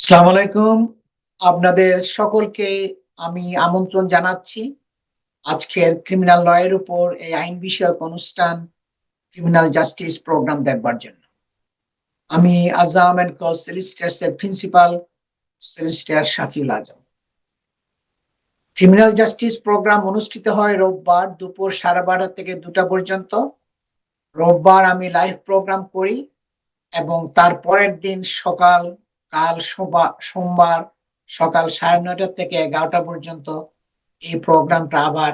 আসসালামু আলাইকুম। আপনাদের সকলকে আমি আমন্ত্রণ জানাচ্ছি আজকের ক্রিমিনাল ল এর উপর এই আইন বিষয়ক অনুষ্ঠান ক্রিমিনাল জাস্টিস প্রোগ্রাম দেখবার জন্য। আমি আজম অ্যান্ড কো সলিসিটরস এর প্রিন্সিপাল সলিসিটর শাফিউল আজম। ক্রিমিনাল জাস্টিস প্রোগ্রাম অনুষ্ঠিত হয় রোববার দুপুর 12:30 থেকে 2টা পর্যন্ত। রোববার আমি লাইভ প্রোগ্রাম করি এবং তার পরের দিন কাল সোমবার সকাল 9:30 থেকে 11টা পর্যন্ত এই প্রোগ্রামটা আবার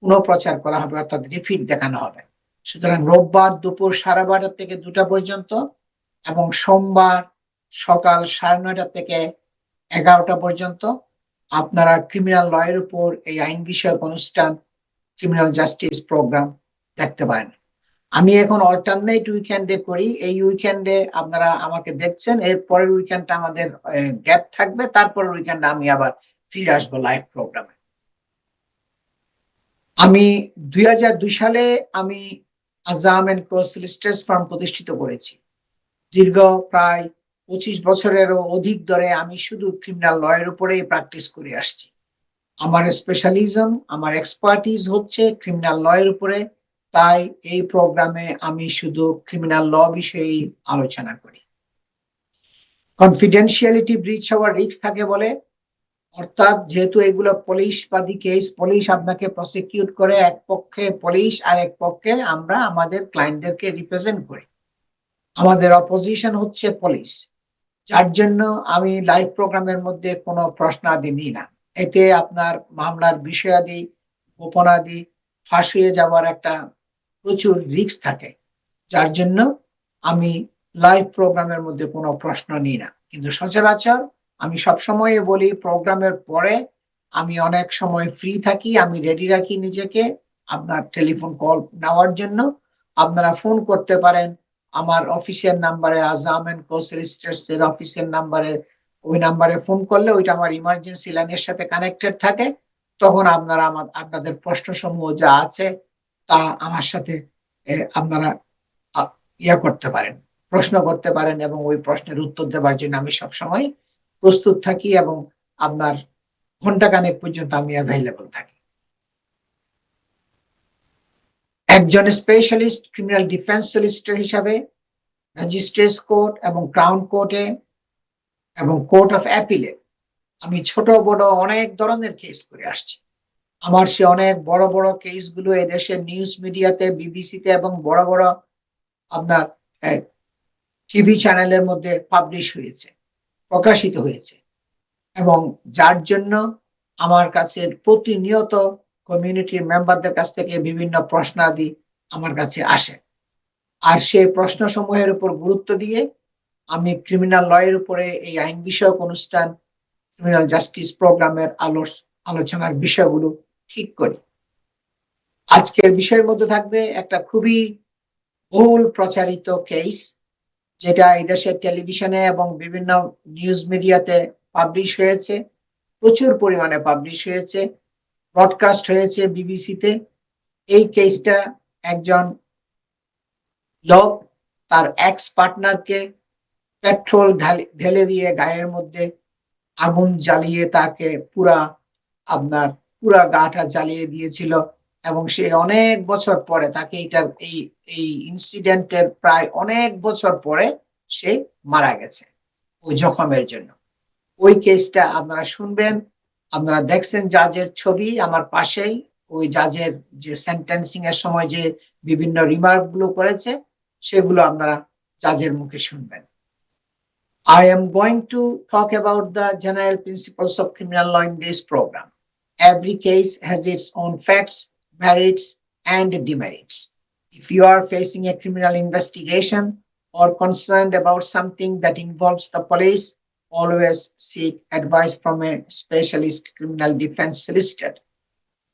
পুনঃপ্রচার করা হবে, অর্থাৎ রিপিট দেখানো হবে। সুতরাং রোববার দুপুর 12:30 থেকে 2টা পর্যন্ত এবং সোমবার সকাল 9:30 থেকে 11টা পর্যন্ত আপনারা ক্রিমিনাল ল এর উপর এই আইন বিষয়ক অনুষ্ঠান ক্রিমিনাল জাস্টিস প্রোগ্রাম দেখতে পারেন। আমি এখন অল্টারনেট উইকেন্ডে করি। এই উইকেন্ডে আপনারা আমাকে দেখছেন, এর পরের উইকেন্ডটা আমাদের গ্যাপ থাকবে, তারপরের উইকেন্ডে আমি আবার ফিরে আসবো লাইভ প্রোগ্রামে। আমি 2002 সালে আমি আজম এন্ড কো সলিসিটরস ফার্ম প্রতিষ্ঠিত করেছি। দীর্ঘ প্রায় 25 বছরেরও অধিক ধরে আমি শুধু ক্রিমিনাল ল এর উপরেই প্র্যাকটিস করে আসছি। আমার স্পেশালিজম, আমার এক্সপার্টিজ হচ্ছে ক্রিমিনাল ল এর উপরে। তাই এই প্রোগ্রামে আমি শুধু ক্রিমিনাল ল বিষয়েই আলোচনা করি। কনফিডেন্সিয়ালিটি ব্রিচ হওয়ার রিস্ক থাকে বলে, অর্থাৎ যেহেতু এগুলো পুলিশবাদী কেস, পুলিশ আপনাকে প্রসিকিউট করে, এক পক্ষে পুলিশ আর এক পক্ষে আমরা আমাদের ক্লায়েন্টদেরকে রিপ্রেজেন্ট করি। আমাদের অপোজিশন হচ্ছে পুলিশ, যার জন্য আমি লাইভ প্রোগ্রামের মধ্যে কোনো প্রশ্নাদি নিই না। এতে আপনার মামলার বিষয়াদি, গোপনাদি ফাঁস হয়ে যাওয়ার একটা প্রচুর রিস্ক থাকে, যার জন্য আমি লাইভ প্রোগ্রামের মধ্যে কোনো প্রশ্ন নিই না। কিন্তু সচরাচর আমি সবসময় বলি, প্রোগ্রামের পরে আমি অনেক সময় ফ্রি থাকি, আমি রেডি রাখি নিজেকে আপনার টেলিফোন কল নেওয়ার জন্য। আপনারা ফোন করতে পারেন আমার অফিসের নাম্বারে, আজম এন্ড কো সলিসিটরস এর অফিসের নাম্বারে। ওই নাম্বারে ফোন করলে ওইটা আমার ইমার্জেন্সি লাইনের সাথে কানেক্টেড থাকে। তখন আপনারা আপনাদের প্রশ্ন সমূহ যা আছে তা আমার সাথে আপনারা ইয়া করতে পারেন, প্রশ্ন করতে পারেন, এবং ওই প্রশ্নের উত্তর দেওয়ার জন্য আমি সবসময় প্রস্তুত থাকি এবং আপনার ঘন্টাখানেক পর্যন্ত আমি অ্যাভেলেবল থাকি। একজন স্পেশালিস্ট ক্রিমিনাল ডিফেন্স সলিসিটর হিসাবে ম্যাজিস্ট্রেটস কোর্ট এবং ক্রাউন কোর্টে এবং কোর্ট অফ অ্যাপিলে আমি ছোট বড় অনেক ধরনের কেস করে আসছি। আমার সে অনেক বড় বড় কেসগুলো এদেশের নিউজ মিডিয়াতে, বিবিসিতে এবং বড় বড় আপনার টিভি চ্যানেলের মধ্যে পাবলিশ হয়েছে, প্রকাশিত হয়েছে, এবং যার জন্য আমার কাছে প্রতিনিয়ত কমিউনিটির মেম্বারদের কাছ থেকে বিভিন্ন প্রশ্নাদি আমার কাছে আসে। আর সেই প্রশ্ন সমূহের উপর গুরুত্ব দিয়ে আমি ক্রিমিনাল ল এর উপরে এই আইন বিষয়ক অনুষ্ঠান ক্রিমিনাল জাস্টিস প্রোগ্রামের আলোচনার বিষয়গুলো ঠিক করি। আজকের বিষয়ের মধ্যে থাকবে একটা খুবই বহুল প্রচারিত কেস, যেটা এই দেশের টেলিভিশনে এবং বিভিন্ন নিউজ মিডিয়াতে পাবলিশ হয়েছে, প্রচুর পরিমাণে পাবলিশ হয়েছে, ব্রডকাস্ট হয়েছে বিবিসিতে। এই কেসটা একজন লোক তার এক্স পার্টনারকে পেট্রোল ঢেলে দিয়ে গায়ের মধ্যে আগুন জ্বালিয়ে তাকে আপনার পুরা গাটা জ্বালিয়ে দিয়েছিল, এবং সে অনেক বছর পরে তাকে এই ইনসিডেন্টের প্রায় অনেক বছর পরে সে মারা গেছে ওই জখমের জন্য। ওই কেসটা আপনারা শুনবেন। আপনারা দেখছেন জাজের ছবি আমার পাশেই, ওই জাজের যে সেন্টেন্সিং এর সময় যে বিভিন্ন রিমার্ক গুলো করেছে সেগুলো আপনারা জাজের মুখে শুনবেন। I am going to talk about the general principles of criminal law in this program. Every case has its own facts, merits, and demerits. If you are facing a criminal investigation or concerned about something that involves the police, always seek advice from a specialist criminal defense solicitor.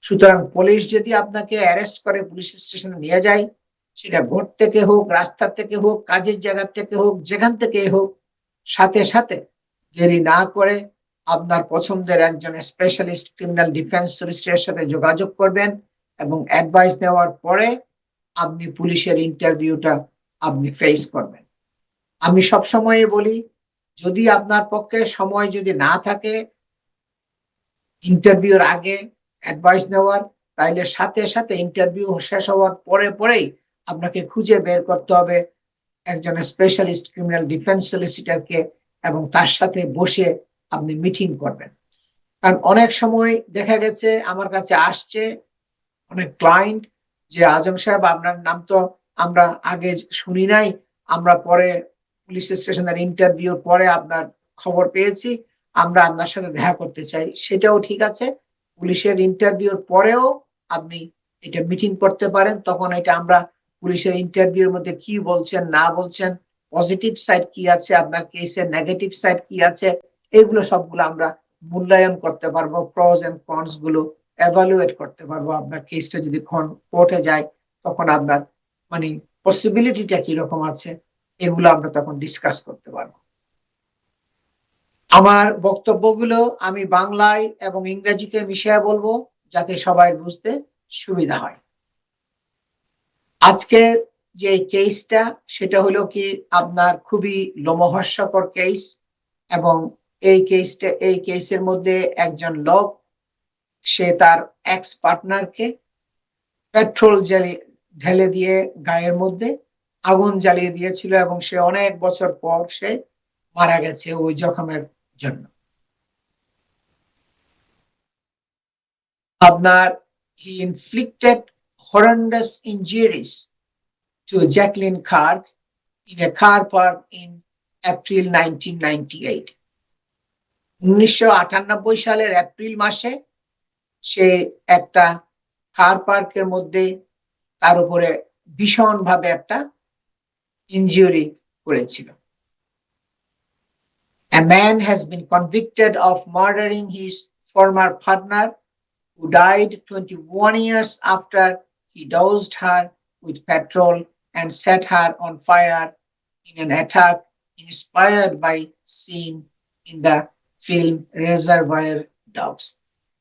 সুতরাং police যদি আপনাকে arrest করে police স্টেশনে নিয়ে যায়, সেটা vote থেকে হোক, রাস্তা থেকে হোক, কাজের জায়গা থেকে হোক, যেখান থেকে হোক, সাথে সাথে দেরি না করে আপনার পছন্দের একজন স্পেশালিস্ট ক্রিমিনাল ডিফেন্স সলিসিটরের সাথে যোগাযোগ করবেন, এবং অ্যাডভাইস নেওয়ার পরে আপনি পুলিশের ইন্টারভিউটা আপনি ফেস করবেন। আমি সবসময় বলি, যদি আপনার পক্ষে সময় যদি না থাকে ইন্টারভিউর আগে অ্যাডভাইস নেওয়ার, তাইলে সাথে সাথে ইন্টারভিউ শেষ হওয়ার পরেই আপনাকে খুঁজে বের করতে হবে একজন স্পেশালিস্ট ক্রিমিনাল ডিফেন্স সলিসিটরকে এবং তার সাথে বসে আপনি মিটিং করবেন। কারণ অনেক সময় দেখা গেছে আমার কাছে আসছে অনেক ক্লায়েন্ট যে আজম সাহেব আপনার নাম তো আমরা আগে শুনি নাই, আমরা পরে পুলিশ স্টেশনের ইন্টারভিউর পরে আপনার খবর পেয়েছি, আমরা আপনার সাথে দেখা করতে চাই। সেটাও ঠিক আছে, পুলিশের ইন্টারভিউর পরেও আপনি এটা মিটিং করতে পারেন। তখন এটা আমরা পুলিশের ইন্টারভিউর মধ্যে কি বলছেন না বলছেন, পজিটিভ সাইড কি আছে, আপনার কেসের নেগেটিভ সাইড কি আছে, এগুলো সবগুলো আমরা মূল্যায়ন করতে পারবো, প্রস এন্ড কনস গুলো এভালুয়েট করতে পারবো। আপনার কেসটা যদি কোর্টে যায় তখন আপনার মানে পসিবিলিটিটা কিরকম আছে, এগুলো আমরা তখন ডিসকাস করতে পারবো। আমার বক্তব্যগুলো আমি বাংলায় এবং ইংরেজিতে মিশিয়ে বলবো যাতে সবাই বুঝতে সুবিধা হয়। আজকে যে কেসটা সেটা হলো কি আপনার খুবই লোমহর্ষকর কেস, এবং এই কেসের মধ্যে একজন লোক সে তার এক্স পার্টনারকে পেট্রোল ঢেলে দিয়ে গায়ের মধ্যে আগুন জ্বালিয়ে দিয়েছিল, এবং সে অনেক বছর পর সে মারা গেছে ওই জখমের জন্য। আপনার he inflicted horrendous injuries to Jacqueline Clark in a car park in April 1998. 1998 সালের এপ্রিল মাসে সে একটা কার পার্কের মধ্যে তার উপরে ভীষণ ভাবে একটা ইনজুরি করেছিল। A man has been convicted of murdering his former partner who died 21 years after he doused her with petrol and set her on fire in an attack inspired by scene in the film Reservoir Dogs.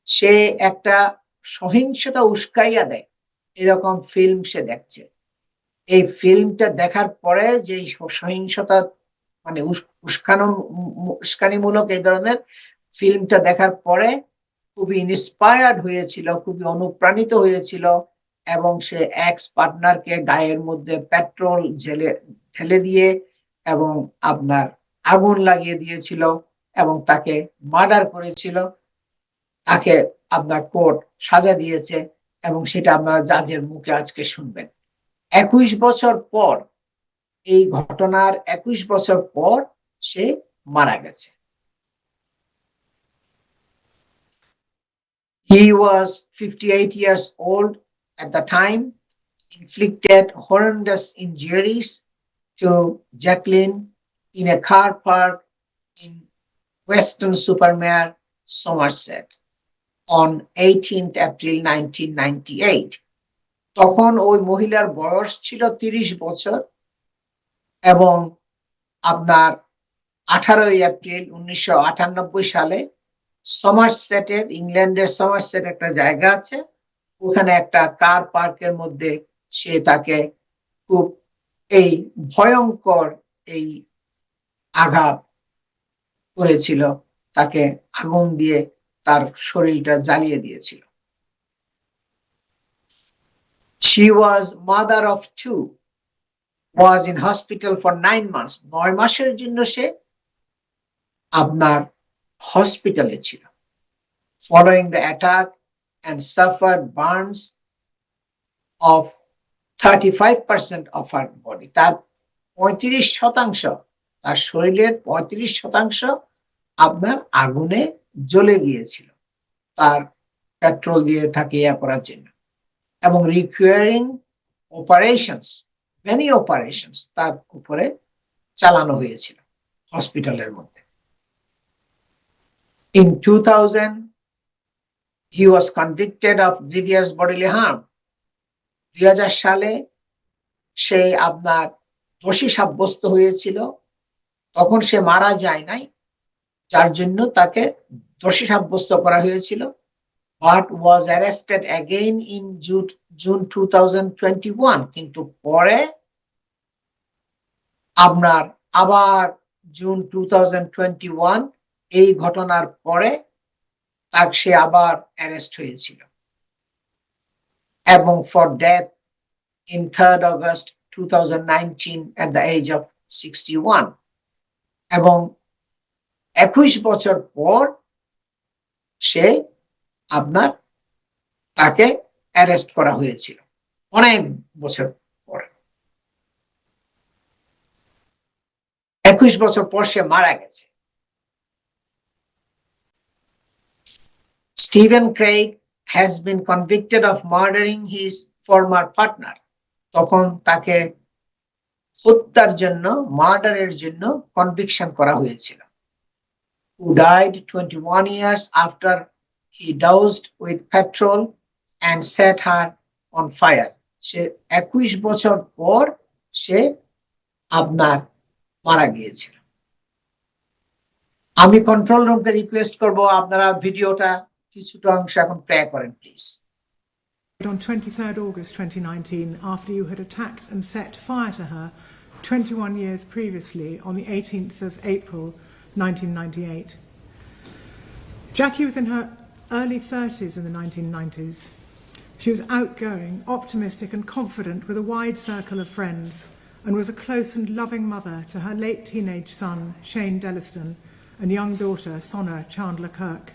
সে একটা সহিংসতা উস্কাইয়া দেয় এরকম film সে দেখছে। এই ফিল্মটা দেখার পরে যে সহিংসতা মানে উস্কানিমূলক এই ধরনের ফিল্মটা দেখার পরে খুবই ইন্সপায়ার্ড হয়েছিল, খুবই অনুপ্রাণিত হয়েছিল, এবং সে এক্স পার্টনারকে গায়ের মধ্যে পেট্রোল ঢেলে দিয়ে এবং আপনার আগুন লাগিয়ে দিয়েছিল এবং তাকে মার্ডার করেছিল। তাকে আপনার কোর্ট সাজা দিয়েছে এবং সেটা আপনারা জাজের মুখে আজকে শুনবেন। 21 বছর পর, এই ঘটনার 21 বছর পর সে মারা গেছে। He was 58 years old at the time, inflicted horrendous injuries to Jacqueline in a car park in Weston-super-Mare, Somerset on 18th April 1998. তখন ওই মহিলার বয়স ছিল 30 বছর এবং আপনার 18 এপ্রিল 1998 সালে সমারসেটের, ইংল্যান্ডের সমারসেট একটা জায়গা আছে, ওখানে একটা কার পার্কের মধ্যে সে তাকে খুব এই ভয়ঙ্কর এই আঘাত করেছিল, তাকে আগুন দিয়ে তার শরীরটা জ্বালিয়ে দিয়েছিল। She was mother of two, was in hospital for 9 months. 9 মাসের জন্য সে আপনার হসপিটালে ছিল। Following the attack and suffered burns of 35% of her body. তার 35%, তার শরীরের 35% আপনার আগুনে জ্বলে গিয়েছিল তার পেট্রোল দিয়ে তাকে ইয়া করার জন্য, এবং রিকোয়ারিং অপারেশনস, মেনি অপারেশনস তার উপরে চালানো হয়েছিল হসপিটালের মধ্যে। In 2000 he was convicted of grievous bodily harm. 2000 সালে সে আপনার দোষী সাব্যস্ত হয়েছিল, তখন সে মারা যায় নাই, যার জন্য তাকে দোষী সাব্যস্ত করা হয়েছিল, but was arrested again in June 2021. কিন্তু পরে আপনার আবার জুন 2021 এই ঘটনার পরে তাকে সে আবার অ্যারেস্ট হয়েছিল এবং for death in 3rd August 2019 at the age of 61 এবং 21 বছর পর সে আপনার তাকে অ্যারেস্ট করা হয়েছিল অনেক বছর পর 21 বছর পর সে মারা গেছে Stephen Craig has been convicted of murdering his former partner তখন তাকে হত্যার জন্য মার্ডারের জন্য কনভিকশন করা হয়েছিল who died 21 years after he doused with petrol and set her on fire সে 21 বছর পর সে আপনার মারা গিয়েছিল আমি কন্ট্রোল রুমকে রিকোয়েস্ট করব আপনারা ভিডিওটা কিছুটা অংশ এখন প্লে করেন please On 23rd August 2019, after you had attacked and set fire to her 21 years previously on the 18th of April 1998. Jackie was in her early 30s in the 1990s. She was outgoing, optimistic and confident with a wide circle of friends and was a close and loving mother to her late teenage son, Shane Delliston, and young daughter, Sonna Chandler Kirk.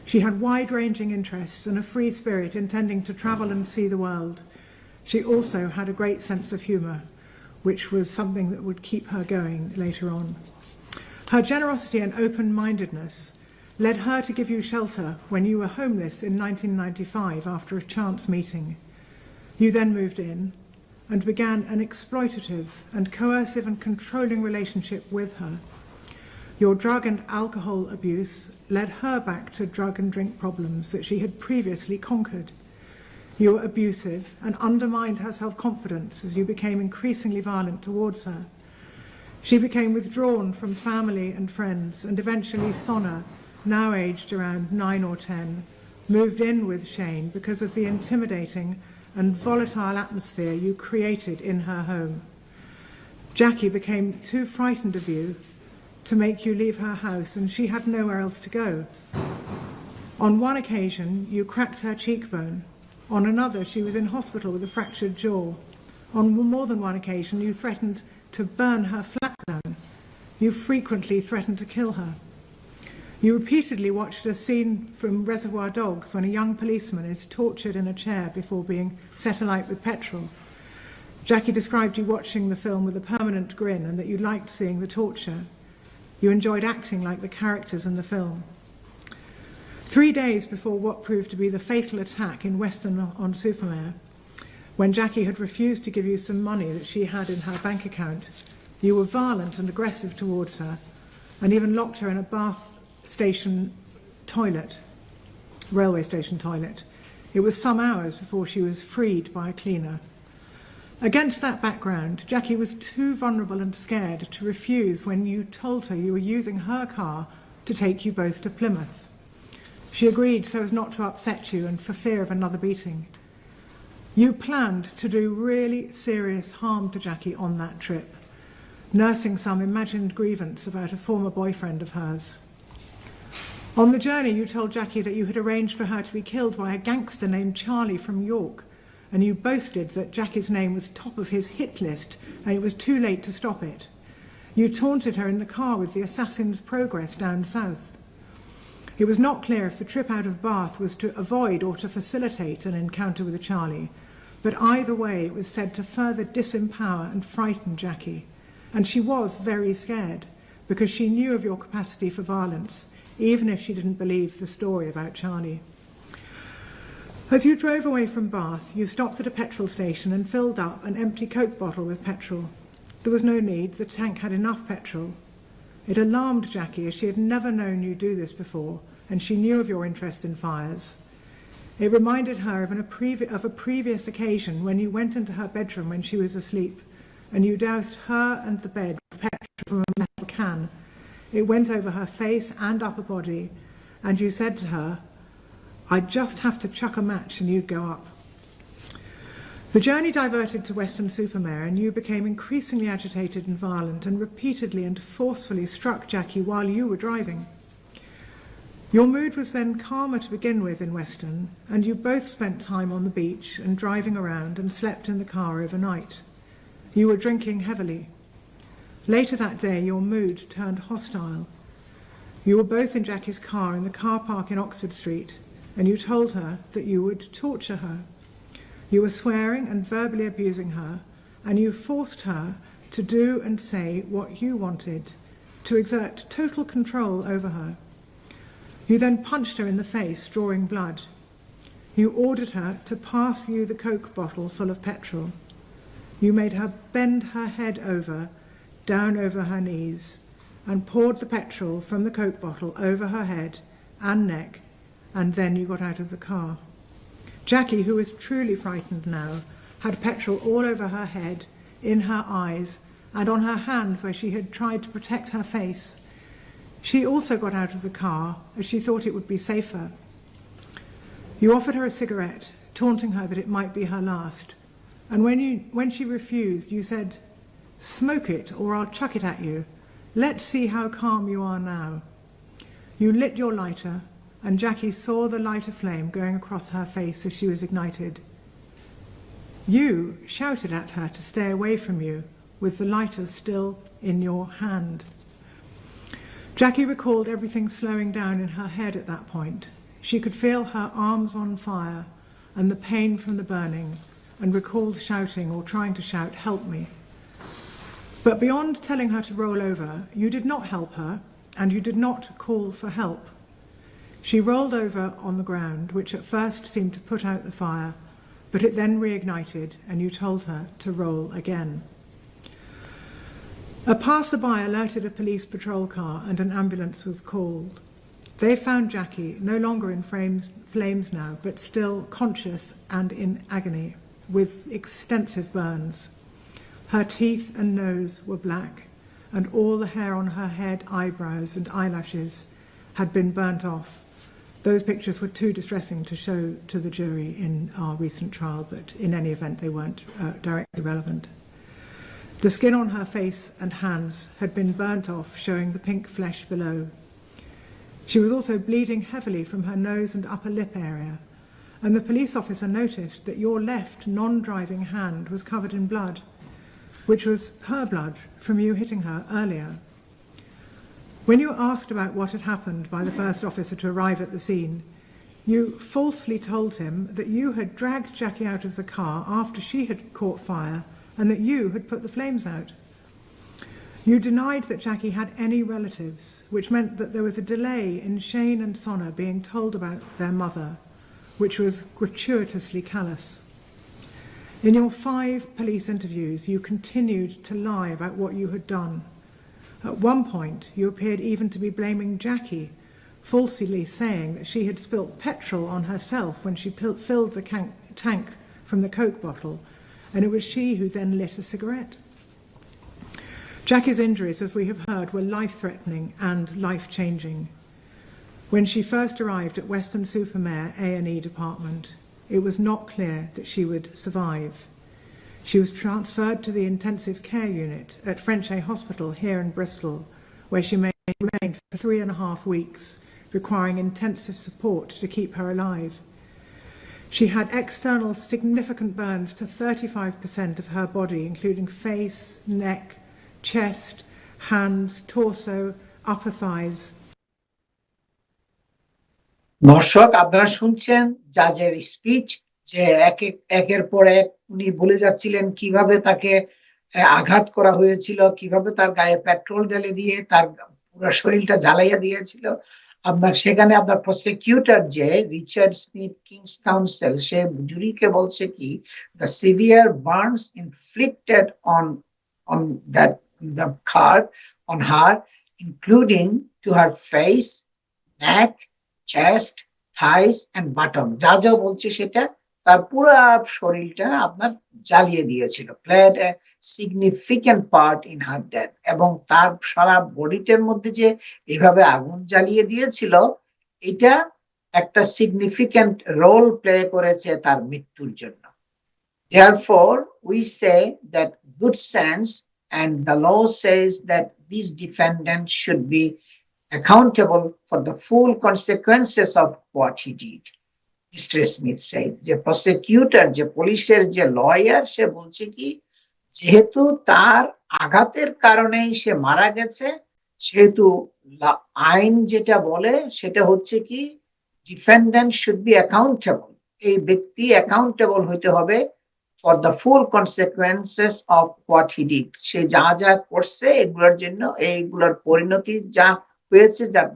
She had wide-ranging interests and a free spirit intending to travel and see the world. She also had a great sense of humour, which was something that would keep her going later on. Her generosity and open-mindedness led her to give you shelter when you were homeless in 1995 after a chance meeting. You then moved in and began an exploitative and coercive and controlling relationship with her. Your drug and alcohol abuse led her back to drug and drink problems that she had previously conquered. You were abusive and undermined her self-confidence as you became increasingly violent towards her. She became withdrawn from family and friends, and eventually Sonna, now aged around 9 or 10, moved in with Shane because of the intimidating and volatile atmosphere you created in her home. Jackie became too frightened of you to make you leave her house, and she had nowhere else to go. On one occasion, you cracked her cheekbone. On another, she was in hospital with a fractured jaw. On more than one occasion, you threatened to burn her flat down. You frequently threatened to kill her. You repeatedly watched a scene from Reservoir Dogs when a young policeman is tortured in a chair before being set alight with petrol. Jackie described you watching the film with a permanent grin and that you liked seeing the torture. You enjoyed acting like the characters in the film. 3 days before what proved to be the fatal attack in Weston-on-Supermare, when Jackie had refused to give you some money that she had in her bank account, you were violent and aggressive towards her and even locked her in a Bath station toilet, railway station toilet. It was some hours before she was freed by a cleaner. Against that background, Jackie was too vulnerable and scared to refuse when you told her you were using her car to take you both to Plymouth. She agreed so as not to upset you and for fear of another beating. You planned to do really serious harm to Jackie on that trip, nursing some imagined grievance about a former boyfriend of hers. On the journey, you told Jackie that you had arranged for her to be killed by a gangster named Charlie from York, and you boasted that Jackie's name was top of his hit list and it was too late to stop it. You taunted her in the car with the assassin's progress down south. It was not clear if the trip out of Bath was to avoid or to facilitate an encounter with a Charlie, but either way it was said to further disempower and frighten Jackie. And she was very scared because she knew of your capacity for violence, even if she didn't believe the story about Charlie. As you drove away from Bath, you stopped at a petrol station and filled up an empty Coke bottle with petrol. There was no need, the tank had enough petrol. It alarmed Jackie as she had never known you do this before, and she knew of your interest in fires. It reminded her of a previous occasion when you went into her bedroom when she was asleep, and you doused her and the bed with petrol from a metal can. It went over her face and upper body, and you said to her, "I'd just have to chuck a match and you'd go up." The journey diverted to Weston-super-Mare, and you became increasingly agitated and violent and repeatedly and forcefully struck Jackie while you were driving. Your mood was then calmer to begin with in Weston, and you both spent time on the beach and driving around and slept in the car overnight. You were drinking heavily. Later that day, your mood turned hostile. You were both in Jackie's car in the car park in Oxford Street, and you told her that you would torture her. You were swearing and verbally abusing her, and you forced her to do and say what you wanted, to exert total control over her. You then punched her in the face, drawing blood. You ordered her to pass you the Coke bottle full of petrol. You made her bend her head over, down over her knees, and poured the petrol from the Coke bottle over her head and neck, and then you got out of the car. Jackie, who was truly frightened now, had petrol all over her head, in her eyes, and on her hands where she had tried to protect her face. She also got out of the car as she thought it would be safer. You offered her a cigarette, taunting her that it might be her last. And when she refused, you said, "Smoke it or I'll chuck it at you. Let's see how calm you are now." You lit your lighter, and Jackie saw the lighter flame going across her face as she was ignited. You shouted at her to stay away from you, with the lighter still in your hand. Jackie recalled everything slowing down in her head at that point. She could feel her arms on fire and the pain from the burning, and recalled shouting or trying to shout, "Help me." But beyond telling her to roll over, you did not help her, and you did not call for help. She rolled over on the ground, which at first seemed to put out the fire, but it then reignited, and you told her to roll again. A passerby alerted a police patrol car, and an ambulance was called. They found Jackie, no longer in flames now, but still conscious and in agony, with extensive burns. Her teeth and nose were black, and all the hair on her head, eyebrows, and eyelashes had been burnt off. Those pictures were too distressing to show to the jury in our recent trial, but in any event, they weren't directly relevant. The skin on her face and hands had been burnt off, showing the pink flesh below. She was also bleeding heavily from her nose and upper lip area, and the police officer noticed that your left non-driving hand was covered in blood, which was her blood from you hitting her earlier. When you were asked about what had happened by the first officer to arrive at the scene, you falsely told him that you had dragged Jackie out of the car after she had caught fire and that you had put the flames out. You denied that Jackie had any relatives, which meant that there was a delay in Shane and Sonna being told about their mother, which was gratuitously callous. In your 5 police interviews, you continued to lie about what you had done. At one point, you appeared even to be blaming Jackie, falsely saying that she had spilt petrol on herself when she filled the tank from the Coke bottle, and it was she who then lit a cigarette. Jackie's injuries, as we have heard, were life-threatening and life-changing. When she first arrived at Weston-super-Mare A&E department, it was not clear that she would survive. She was transferred to the intensive care unit at Frenchay Hospital here in Bristol, where she remained for 3.5 weeks, requiring intensive support to keep her alive. She had external significant burns to 35% of her body, including face, neck, chest, hands, torso, upper thighs. দর্শক, আপনারা শুনছেন জাজের speech, যে একের পর এক উনি বলে যাচ্ছিলেন কিভাবে তাকে আঘাত করা হয়েছিল, কিভাবে তার গায়ে পেট্রোল ঢেলে দিয়ে তার পুরো শরীরটা জ্বালাইয়া দিয়েছিল। সেখানে আপনার প্রসিকিউটর যে রিচার্ড স্মিথ কিংস কাউন্সিল, সে জুরিকে বলছে কি, the severe burns inflicted on the car on her, including to her face, neck, chest, thighs and bottom. যা বলছে সেটা তার পুরো শরীরটা আপনার জ্বালিয়ে দিয়েছিল, played a significant part in her death, এবং তার সারা বডিটার মধ্যে যে এইভাবে আগুন জ্বালিয়ে দিয়েছিল, এটা একটা সিগনিফিক্যান্ট রোল প্লে করেছে তার মৃত্যুর জন্য। Therefore, we say that good sense and the law says that these defendants should be accountable for the full consequences of what he did. Mr. Smith said, যে প্রসিকিউটর, যে পুলিশের যে lawyer, সে বলছে কি, যেহেতু তার আঘাতের কারণেই সে মারা গেছে, সেহেতু আইন যেটা বলে সেটা হচ্ছে কি, ডিফেন্ডেন্ট শুড বি অ্যাকাউন্টেবল, এই ব্যক্তি অ্যাকাউন্টেবল হইতে হবে for the full consequences of what he did, সে যা যা করছে এগুলোর জন্য, এইগুলোর পরিণতি যা হয়েছে, যার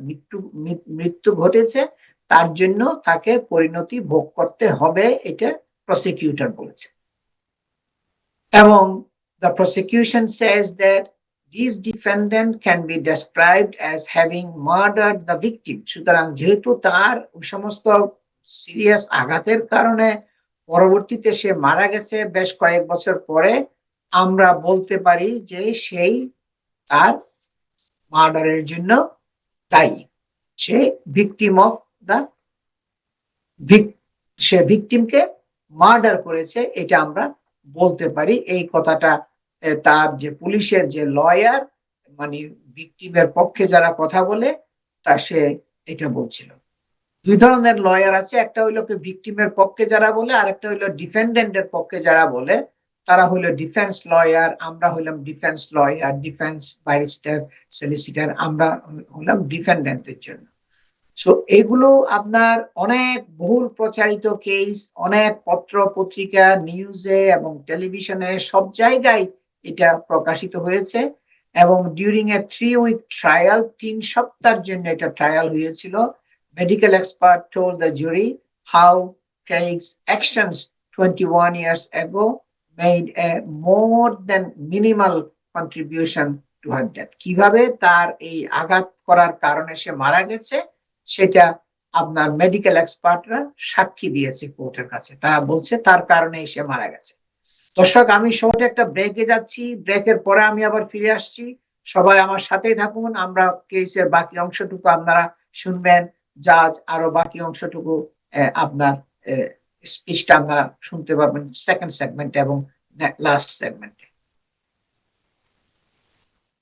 মৃত্যু ঘটেছে, তার জন্য তাকে পরিণতি ভোগ করতে হবে, এটা প্রসিকিউটর বলেছে। এবং the prosecution says that these defendant can be described as having murdered the victim, সুতরাং যেহেতু তার ওই সমস্ত সিরিয়াস আঘাতের কারণে পরবর্তীতে সে মারা গেছে বেশ কয়েক বছর পরে, আমরা বলতে পারি যে সেই তার মার্ডারের জন্য দায়ী, সে ভিকটিম অফ দা সে ভিকটিমকে মার্ডার করেছে, এটা আমরা বলতে পারি। এই কথাটা তার যে পুলিশের যে লয়ার, মানে ভিকটিমের পক্ষে যারা কথা বলে, তার সে এটা বলছিল। দুই ধরনের লয়ার আছে, একটা হইলো কি ভিকটিমের পক্ষে যারা বলে, আর একটা হইলো ডিফেন্ডেন্টের পক্ষে যারা বলে, তারা হইলো ডিফেন্স লয়ার, আমরা হইলাম defence lawyer, defence barrister, solicitor, আমরা হইলাম ডিফেন্ডেন্টের জন্য। সো এগুলো আপনার অনেক বহুল প্রচারিত কেস, অনেক পত্র পত্রিকা, নিউজে এবং টেলিভিশনে সব জায়গায় এটা প্রকাশিত হয়েছে। এবং ডিউরিং এ 3-week ট্রায়াল, 3 সপ্তাহের জন্য এটা ট্রায়াল হয়েছিল। Medical expert told the jury how Craig's actions 21 years ago made a more than minimal contribution to her death, কিভাবে তার এই আঘাত করার কারণে সে মারা গেছে সেটা আপনার মেডিকেল এক্সপার্টরা সাক্ষী দিয়েছে কোর্টের কাছে, তারা বলছে তার কারণে সে মারা গেছে। দর্শক, আমি শর্ট একটা ব্রেকে যাচ্ছি, ব্রেকের পরে আমি আবার ফিরে আসছি, সবাই আমার সাথেই থাকুন। আমরা কেসের বাকি অংশটুকু আপনারা শুনবেন, জাজ আরো বাকি অংশটুকু আপনার স্পিচটা আপনারা শুনতে পাবেন সেকেন্ড সেগমেন্টে এবং লাস্ট সেগমেন্টে।